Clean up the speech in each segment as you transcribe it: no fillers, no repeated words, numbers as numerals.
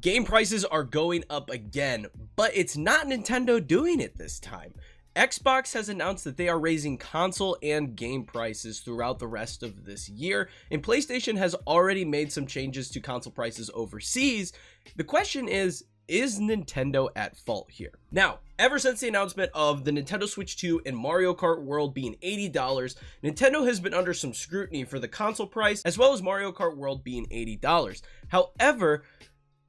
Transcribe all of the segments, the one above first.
Game prices are going up again, but it's not Nintendo doing it this time. Xbox has announced that they are raising console and game prices throughout the rest of this year, and PlayStation has already made some changes to console prices overseas. The question is Nintendo at fault here? Now, ever since the announcement of the Nintendo Switch 2 and Mario Kart World being $80, Nintendo has been under some scrutiny for the console price, as well as Mario Kart World being $80. However,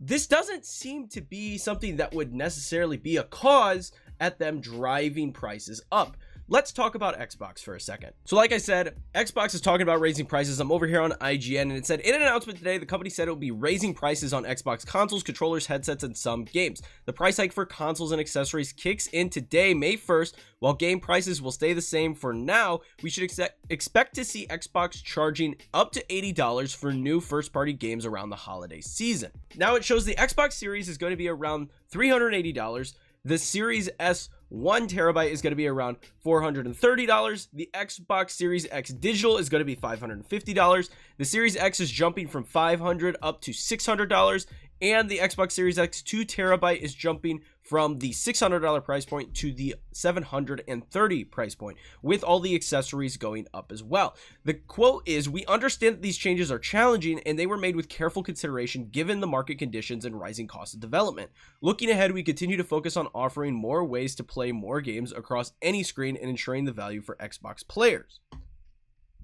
this doesn't seem to be something that would necessarily be a cause at them driving prices up. Let's talk about Xbox for a second. So like I said, Xbox is talking about raising prices. I'm over here on IGN, and it said in an announcement today, the company said it will be raising prices on Xbox consoles, controllers, headsets, and some games. The price hike for consoles and accessories kicks in today, May 1st. While game prices will stay the same for now, we should expect to see Xbox charging up to $80 for new first-party games around the holiday season. Now it shows the Xbox Series is going to be around $380. The Series S 1 terabyte is going to be around $430. The Xbox Series X digital is going to be $550. The Series X is jumping from $500 up to $600, and the Xbox Series X 2 terabyte is jumping from the $600 price point to the $730 price point, with all the accessories going up as well. The quote is, "We understand that these changes are challenging, and they were made with careful consideration given the market conditions and rising cost of development. Looking ahead, we continue to focus on offering more ways to play more games across any screen and ensuring the value for Xbox players."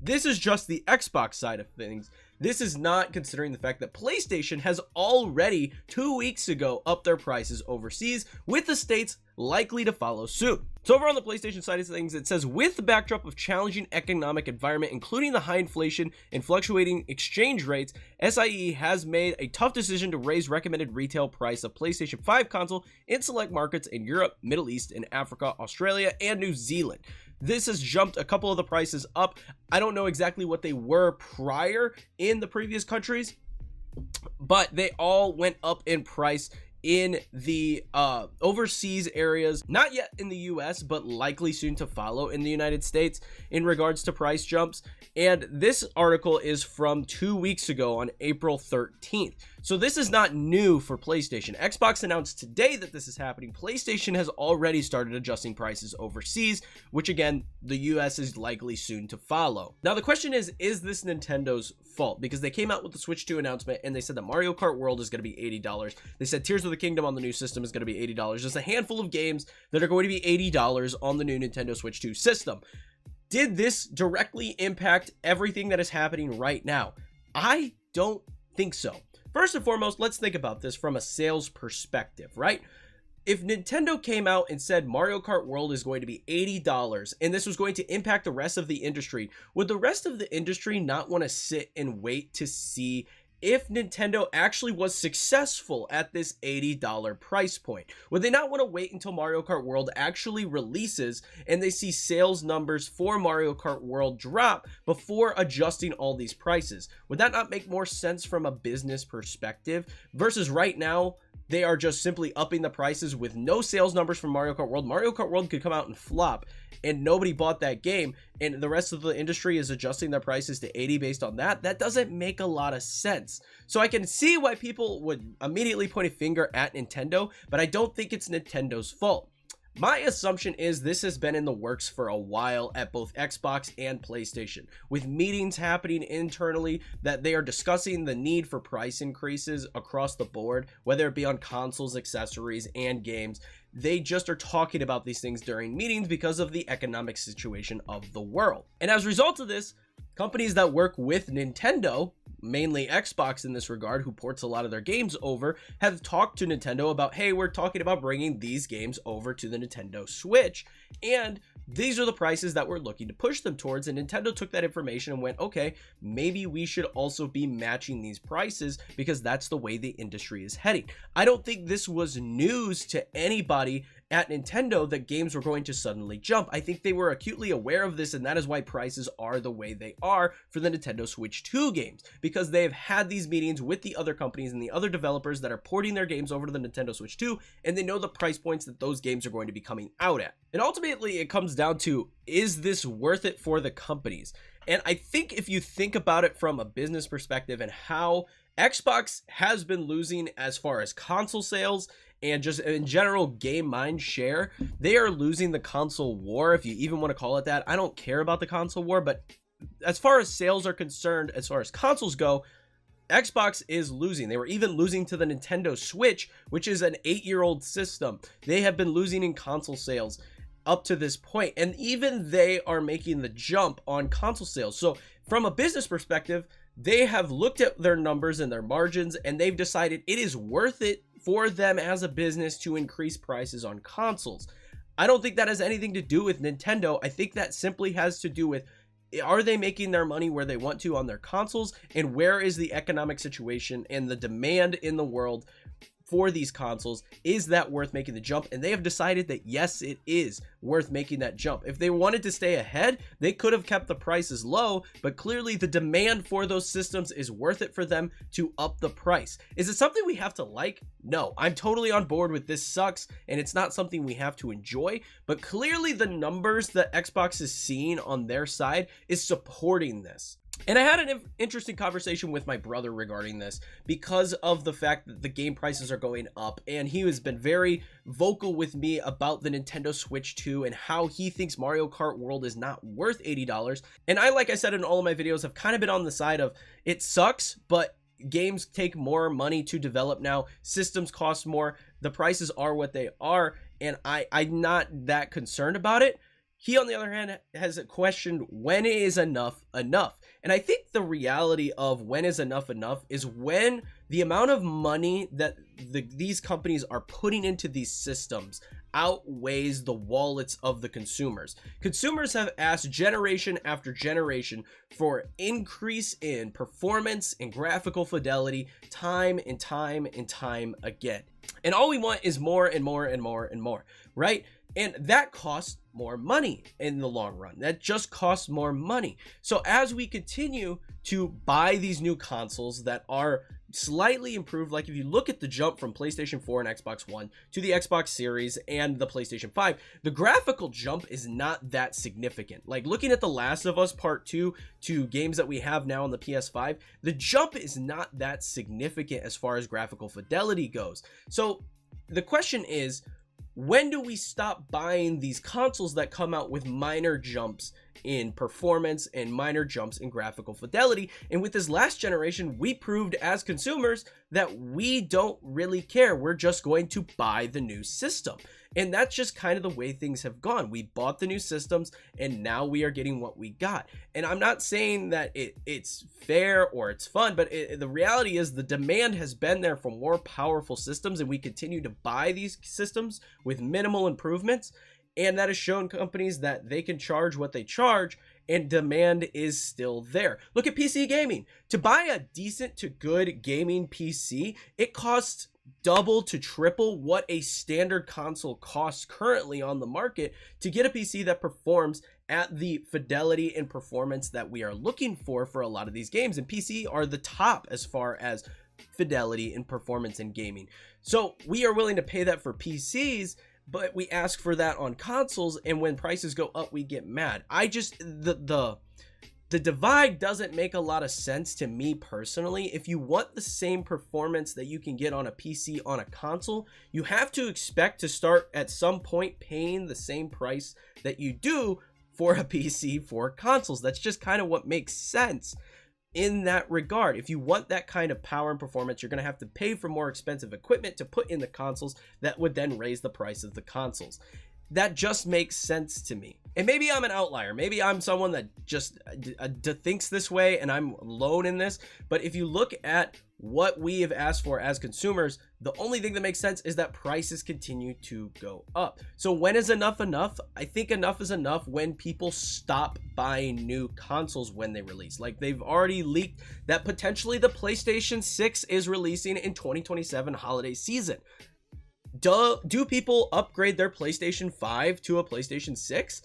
This is just the Xbox side of things. This is not considering the fact that PlayStation has already 2 weeks ago upped their prices overseas, with the states likely to follow suit. So over on the PlayStation side of things, it says, with the backdrop of challenging economic environment, including the high inflation and fluctuating exchange rates, SIE has made a tough decision to raise recommended retail price of PlayStation 5 console in select markets in Europe, Middle East, and Africa, Australia, and New Zealand. This has jumped a couple of the prices up. I don't know exactly what they were prior in the previous countries, but they all went up in price in the overseas areas, not yet in the US, but likely soon to follow in the United States in regards to price jumps. And this article is from 2 weeks ago on April 13th. So this is not new for PlayStation. Xbox announced today that this is happening. PlayStation has already started adjusting prices overseas, which again, the US is likely soon to follow. Now the question is this Nintendo's fault? Because they came out with the Switch 2 announcement and they said that Mario Kart World is going to be $80. They said Tears of the Kingdom on the new system is going to be $80. There's a handful of games that are going to be $80 on the new Nintendo Switch 2 system. Did this directly impact everything that is happening right now? I don't think so. First and foremost, let's think about this from a sales perspective, right? If Nintendo came out and said Mario Kart World is going to be $80 and this was going to impact the rest of the industry, would the rest of the industry not want to sit and wait to see if Nintendo actually was successful at this $80 price point? Would they not want to wait until Mario Kart World actually releases and they see sales numbers for Mario Kart World drop before adjusting all these prices? Would that not make more sense from a business perspective versus right now they are just simply upping the prices with no sales numbers from Mario Kart World? Mario Kart World could come out and flop and nobody bought that game, and the rest of the industry is adjusting their prices to 80 based on that. That doesn't make a lot of sense. So I can see why people would immediately point a finger at Nintendo, but I don't think it's Nintendo's fault. My assumption is this has been in the works for a while at both Xbox and PlayStation, with meetings happening internally that they are discussing the need for price increases across the board, whether it be on consoles, accessories, and games. They just are talking about these things during meetings because of the economic situation of the world. And as a result of this, companies that work with Nintendo, mainly Xbox in this regard, who ports a lot of their games over, have talked to Nintendo about, hey, we're talking about bringing these games over to the Nintendo Switch, and these are the prices that we're looking to push them towards. And Nintendo took that information and went, okay, maybe we should also be matching these prices because that's the way the industry is heading. I don't think this was news to anybody at Nintendo that games were going to suddenly jump. I think they were acutely aware of this, and that is why prices are the way they are for the Nintendo Switch 2 games, because they have had these meetings with the other companies and the other developers that are porting their games over to the Nintendo Switch 2, and they know the price points that those games are going to be coming out at. And ultimately, it comes down to, is this worth it for the companies? And I think if you think about it from a business perspective and how Xbox has been losing as far as console sales and just in general game mind share. They are losing the console war, if you even want to call it that. I don't care about the console war, but as far as sales are concerned, as far as consoles go, Xbox is losing. They were even losing to the Nintendo Switch, which is an 8-year-old system. They have been losing in console sales up to this point, and even they are making the jump on console sales. So from a business perspective, they have looked at their numbers and their margins, and they've decided it is worth it for them as a business to increase prices on consoles. I don't think that has anything to do with Nintendo. I think that simply has to do with, are they making their money where they want to on their consoles, and where is the economic situation and the demand in the world for these consoles? Is that worth making the jump? And they have decided that yes, it is worth making that jump. If they wanted to stay ahead, they could have kept the prices low, but clearly the demand for those systems is worth it for them to up the price. Is it something we have to like? No, I'm totally on board with this sucks, and it's not something we have to enjoy, but clearly the numbers that Xbox is seeing on their side is supporting this. And I had an interesting conversation with my brother regarding this because of the fact that the game prices are going up, and he has been very vocal with me about the Nintendo Switch 2 and how he thinks Mario Kart World is not worth $80. And I, like I said in all of my videos, have kind of been on the side of it sucks, but games take more money to develop now, systems cost more, the prices are what they are, and I'm not that concerned about it. He, on the other hand, has questioned when is enough enough. And I think the reality of when is enough enough is when the amount of money that these companies are putting into these systems outweighs the wallets of the consumers. Consumers have asked generation after generation for increase in performance and graphical fidelity time and time and time again. And all we want is more and more and more and more, right? And that costs more money in the long run. That just costs more money. So as we continue to buy these new consoles that are slightly improved, like if you look at the jump from PlayStation 4 and Xbox One to the Xbox Series and the PlayStation 5, the graphical jump is not that significant. Like looking at The Last of Us Part 2 to games that we have now on the PS5, the jump is not that significant as far as graphical fidelity goes. So the question is, when do we stop buying these consoles that come out with minor jumps in performance and minor jumps in graphical fidelity? And with this last generation, we proved as consumers that we don't really care. We're just going to buy the new system. And that's just kind of the way things have gone. We bought the new systems, and now we are getting what we got. And I'm not saying that it's fair or it's fun, but the reality is the demand has been there for more powerful systems, and we continue to buy these systems with minimal improvements. And that has shown companies that they can charge what they charge, and demand is still there. Look at PC gaming. To buy a decent to good gaming PC, it costs double to triple what a standard console costs currently on the market to get a PC that performs at the fidelity and performance that we are looking for a lot of these games. And PC are the top as far as fidelity and performance in gaming. So we are willing to pay that for PCs, but we ask for that on consoles, and when prices go up, we get mad. The divide doesn't make a lot of sense to me personally. If you want the same performance that you can get on a PC on a console, you have to expect to start at some point paying the same price that you do for a PC for consoles. That's just kind of what makes sense in that regard. If you want that kind of power and performance, you're going to have to pay for more expensive equipment to put in the consoles that would then raise the price of the consoles. That just makes sense to me. And maybe I'm an outlier. Maybe I'm someone that just thinks this way and I'm alone in this. But if you look at what we have asked for as consumers, the only thing that makes sense is that prices continue to go up. So when is enough enough? I think enough is enough when people stop buying new consoles when they release. Like they've already leaked that potentially the PlayStation 6 is releasing in 2027 holiday season. Do people upgrade their PlayStation 5 to a PlayStation 6?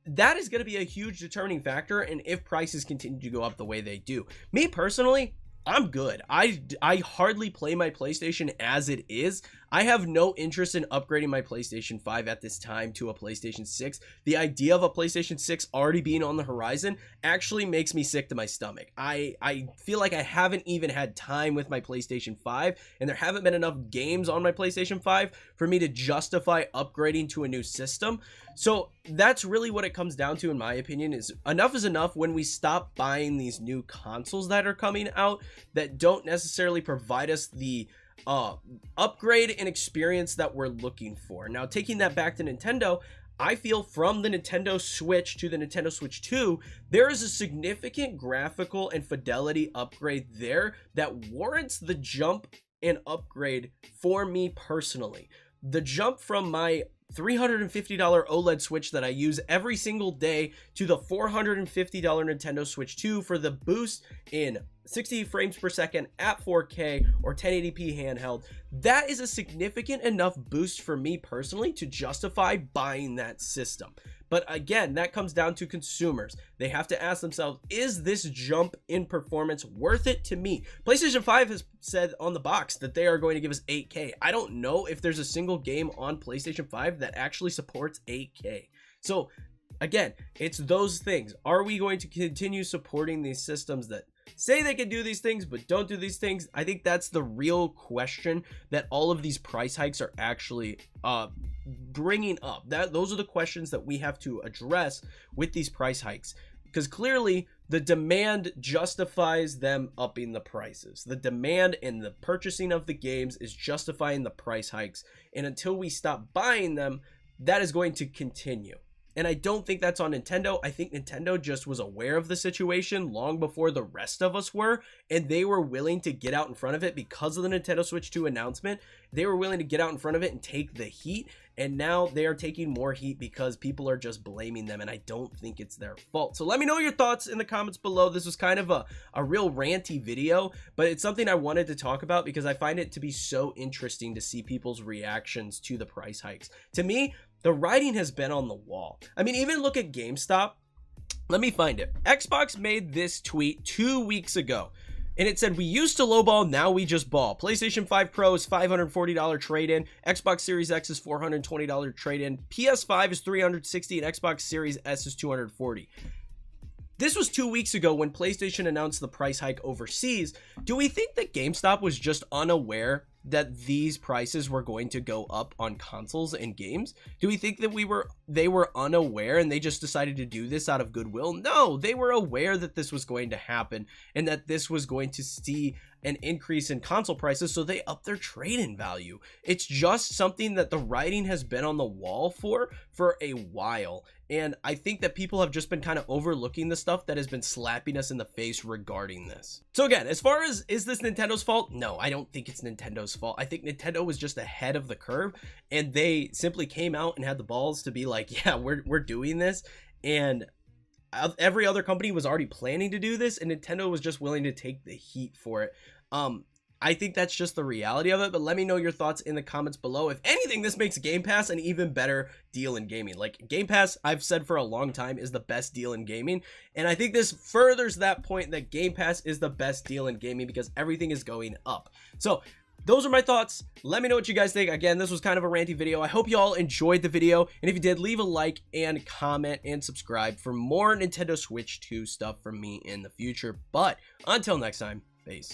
That is going to be a huge determining factor, and if prices continue to go up the way they do. Me personally, I'm good. I hardly play my PlayStation as it is. I have no interest in upgrading my PlayStation 5 at this time to a PlayStation 6. The idea of a PlayStation 6 already being on the horizon actually makes me sick to my stomach. I feel like I haven't even had time with my PlayStation 5, and there haven't been enough games on my PlayStation 5 for me to justify upgrading to a new system. So that's really what it comes down to, in my opinion, is enough is enough when we stop buying these new consoles that are coming out that don't necessarily provide us the upgrade and experience that we're looking for. Now, taking that back to Nintendo, I feel from the Nintendo Switch to the Nintendo Switch 2, there is a significant graphical and fidelity upgrade there that warrants the jump and upgrade for me personally. The jump from my $350 OLED Switch that I use every single day to the $450 Nintendo Switch 2 for the boost in 60 frames per second at 4K or 1080p handheld, that is a significant enough boost for me personally to justify buying that system. But again, that comes down to consumers. They have to ask themselves, is this jump in performance worth it to me? PlayStation 5 has said on the box that they are going to give us 8K. I don't know if there's a single game on PlayStation 5 that actually supports 8K. So again, it's those things. Are we going to continue supporting these systems that say they can do these things but don't do these things? I think that's the real question that all of these price hikes are actually bringing up. Those are the questions that we have to address with these price hikes, because clearly the demand justifies them upping the prices. The demand and the purchasing of the games is justifying the price hikes, and until we stop buying them, that is going to continue. And I don't think that's on Nintendo. I think Nintendo just was aware of the situation long before the rest of us were, and they were willing to get out in front of it because of the Nintendo Switch 2 announcement. They were willing to get out in front of it and take the heat, and now they are taking more heat because people are just blaming them, and I don't think it's their fault. So let me know your thoughts in the comments below. This was kind of a real ranty video, but it's something I wanted to talk about because I find it to be so interesting to see people's reactions to the price hikes. To me, the writing has been on the wall. I mean, even look at GameStop. Let me find it. Xbox made this tweet 2 weeks ago, and it said, "We used to lowball, now we just ball. PlayStation 5 Pro is $540 trade-in. Xbox Series X is $420 trade-in. PS5 is $360, and Xbox Series S is $240. This was 2 weeks ago when PlayStation announced the price hike overseas. Do we think that GameStop was just unaware that these prices were going to go up on consoles and games? Do we think that they were unaware and they just decided to do this out of goodwill? No, they were aware that this was going to happen and that this was going to see an increase in console prices, so they upped their trade-in value. It's just something that the writing has been on the wall for a while, and I think that people have just been kind of overlooking the stuff that has been slapping us in the face regarding this. So again, as far as, is this Nintendo's fault? No, I don't think it's Nintendo's fault. I think Nintendo was just ahead of the curve, and they simply came out and had the balls to be like, yeah, we're doing this, and every other company was already planning to do this, and Nintendo was just willing to take the heat for it. I think that's just the reality of it, but let me know your thoughts in the comments below. If anything, this makes Game Pass an even better deal in gaming. Like, Game Pass, I've said for a long time, is the best deal in gaming, and I think this furthers that point that Game Pass is the best deal in gaming because everything is going up. So those are my thoughts. Let me know what you guys think. Again, this was kind of a ranty video. I hope you all enjoyed the video, and if you did, leave a like and comment and subscribe for more Nintendo Switch 2 stuff from me in the future. But until next time, peace.